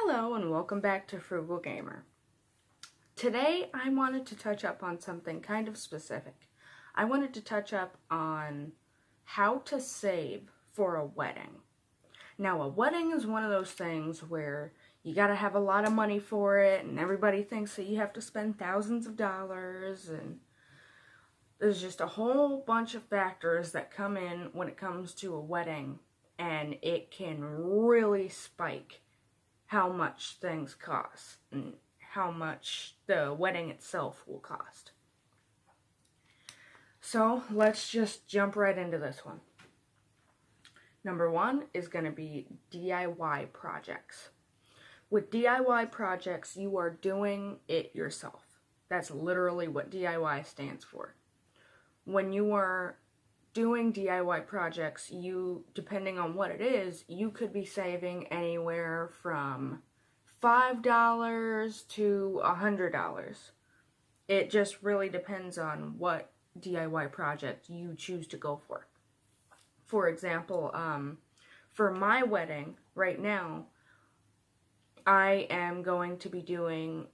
Hello and welcome back to Frugal Gamer. Today I wanted to touch up on something kind of specific. I wanted to touch up on how to save for a wedding. Now, a wedding is one of those things where you gotta have a lot of money for it, and everybody thinks that you have to spend thousands of dollars, and there's just a whole bunch of factors that come in when it comes to a wedding, and it can really spike how much things cost and how much the wedding itself will cost. So let's just jump right into this one. Number one is going to be DIY projects. With DIY projects, you are doing it yourself. That's literally what DIY stands for. When you are doing DIY projects, depending on what it is, you could be saving anywhere from $5 to $100. It just really depends on what DIY project you choose to go for. For example, for my wedding right now, I am going to be doing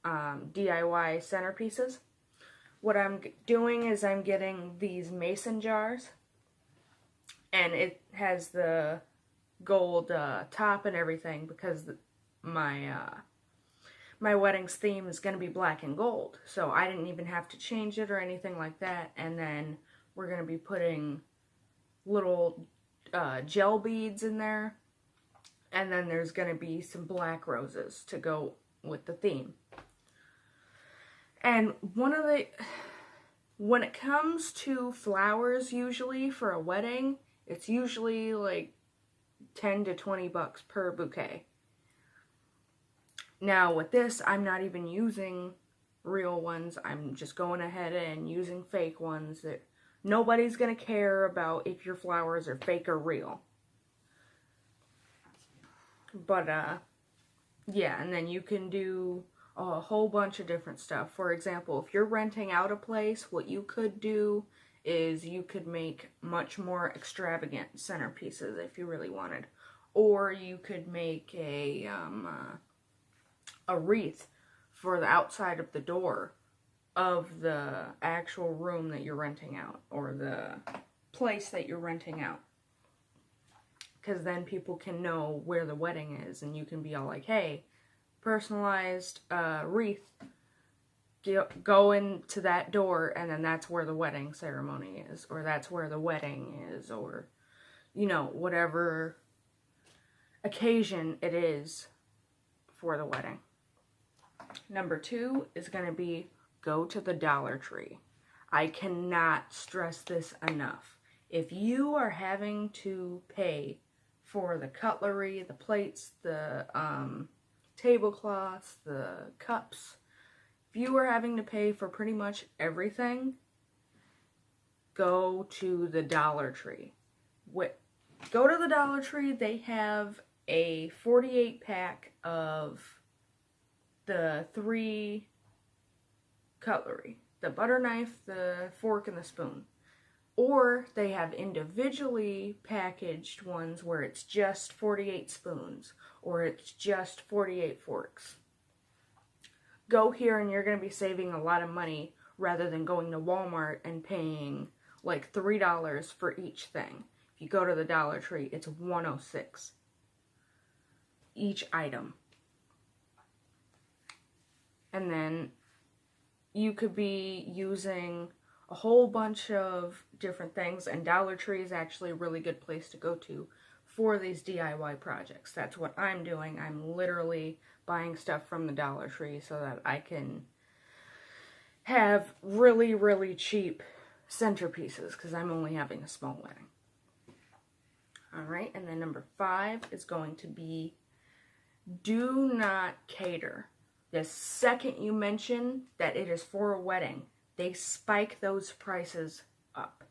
DIY centerpieces. What I'm doing is I'm getting these mason jars, and it has the gold top and everything because my wedding's theme is going to be black and gold, so I didn't even have to change it or anything like that. And then we're going to be putting little gel beads in there, and then there's going to be some black roses to go with the theme. And when it comes to flowers, usually for a wedding, it's usually like 10 to 20 bucks per bouquet. Now with this, I'm not even using real ones. I'm just going ahead and using fake ones that nobody's gonna care about if your flowers are fake or real. But yeah, and then you can do a whole bunch of different stuff. For example, if you're renting out a place, what you could do is you could make much more extravagant centerpieces if you really wanted. Or you could make a wreath for the outside of the door of the actual room that you're renting out, or the place that you're renting out. Because then people can know where the wedding is, and you can be all like, hey, personalized wreath, go into that door, and then that's where the wedding ceremony is, or that's where the wedding is, or, you know, whatever occasion it is for the wedding. Number two is going to be go to the Dollar Tree. I cannot stress this enough. If you are having to pay for the cutlery, the plates, the tablecloths, the cups, if you are having to pay for pretty much everything, go to the Dollar Tree. Go to the Dollar Tree. They have a 48 pack of the 3 cutlery: the butter knife, the fork, and the spoon. Or they have individually packaged ones where it's just 48 spoons, or it's just 48 forks. Go here and you're going to be saving a lot of money rather than going to Walmart and paying like $3 for each thing. If you go to the Dollar Tree, it's $106 each item. And then you could be using a whole bunch of different things, and Dollar Tree is actually a really good place to go to for these DIY projects. That's what I'm doing. I'm literally buying stuff from the Dollar Tree so that I can have really, really cheap centerpieces, because I'm only having a small wedding. Alright, and then number 5 is going to be do not cater. The second you mention that it is for a wedding, they spike those prices up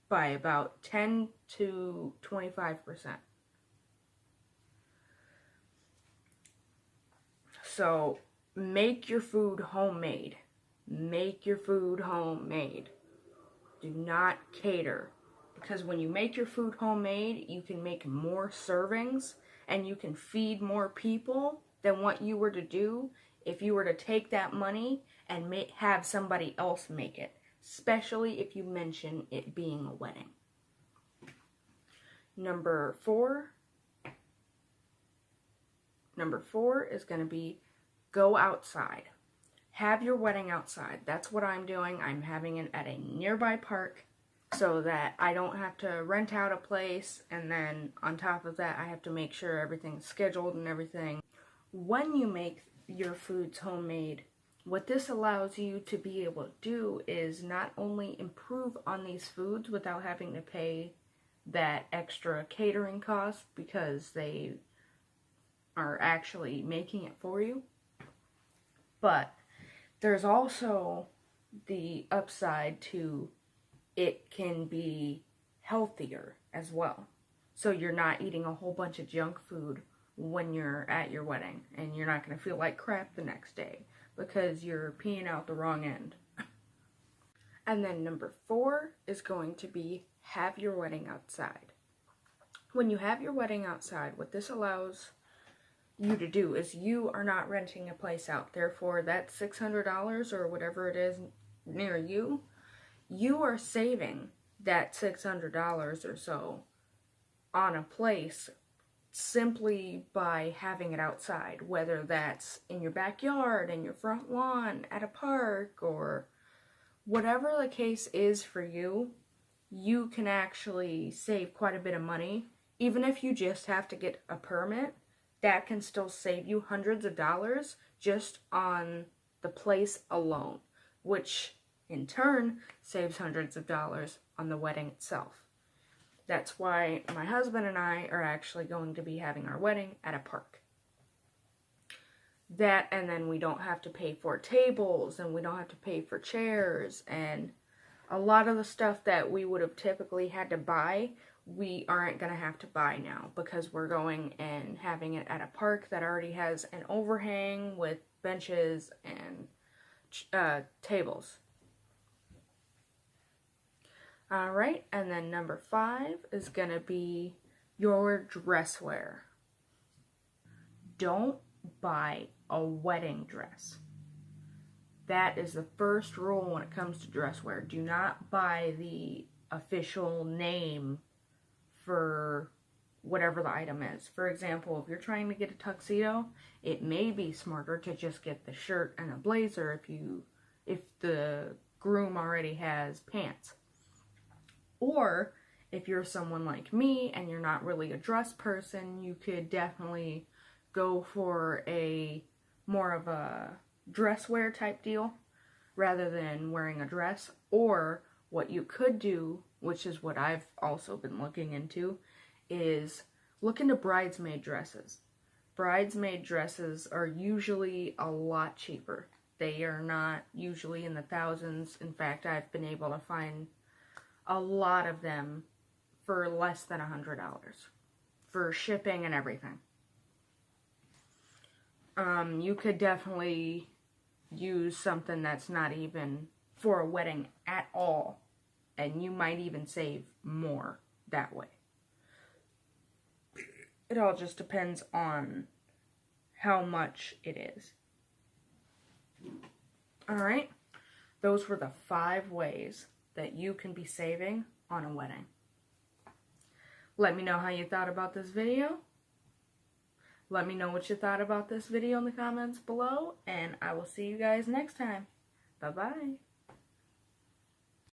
by about 10 to 25%. So make your food homemade. Make your food homemade. Do not cater. Because when you make your food homemade, you can make more servings and you can feed more people than what you were to do if you were to take that money and have somebody else make it, especially if you mention it being a wedding. Number four is going to be go outside. Have your wedding outside. That's what I'm doing. I'm having it at a nearby park so that I don't have to rent out a place, and then on top of that I have to make sure everything's scheduled and everything. When you make your foods homemade, what this allows you to be able to do is not only improve on these foods without having to pay that extra catering cost because they are actually making it for you, but there's also the upside to it can be healthier as well. So you're not eating a whole bunch of junk food when you're at your wedding, and you're not going to feel like crap the next day because you're peeing out the wrong end. And then number 4 is going to be have your wedding outside. When you have your wedding outside, what this allows you to do is you are not renting a place out. Therefore, that $600 or whatever it is near you, you are saving that $600 or so on a place simply by having it outside, whether that's in your backyard, in your front lawn, at a park, or whatever the case is for you. You can actually save quite a bit of money. Even if you just have to get a permit, that can still save you hundreds of dollars just on the place alone, which in turn saves hundreds of dollars on the wedding itself. That's why my husband and I are actually going to be having our wedding at a park. That, and then we don't have to pay for tables, and we don't have to pay for chairs, and a lot of the stuff that we would have typically had to buy, we aren't going to have to buy now because we're going and having it at a park that already has an overhang with benches and tables. Alright, and then number 5 is going to be your dresswear. Don't buy a wedding dress. That is the first rule when it comes to dresswear. Do not buy the official name for whatever the item is. For example, if you're trying to get a tuxedo, it may be smarter to just get the shirt and a blazer if the groom already has pants. Or if you're someone like me and you're not really a dress person, you could definitely go for a more of a dresswear type deal rather than wearing a dress. Or what you could do, which is what I've also been looking into, is look into bridesmaid dresses. Bridesmaid dresses are usually a lot cheaper. They are not usually in the thousands. In fact, I've been able to find a lot of them for less than $100 for shipping and everything. You could definitely use something that's not even for a wedding at all, and you might even save more that way. It all just depends on how much it is. Alright, those were the 5 ways that you can be saving on a wedding. Let me know how you thought about this video. Let me know what you thought about this video in the comments below, and I will see you guys next time. Bye-bye.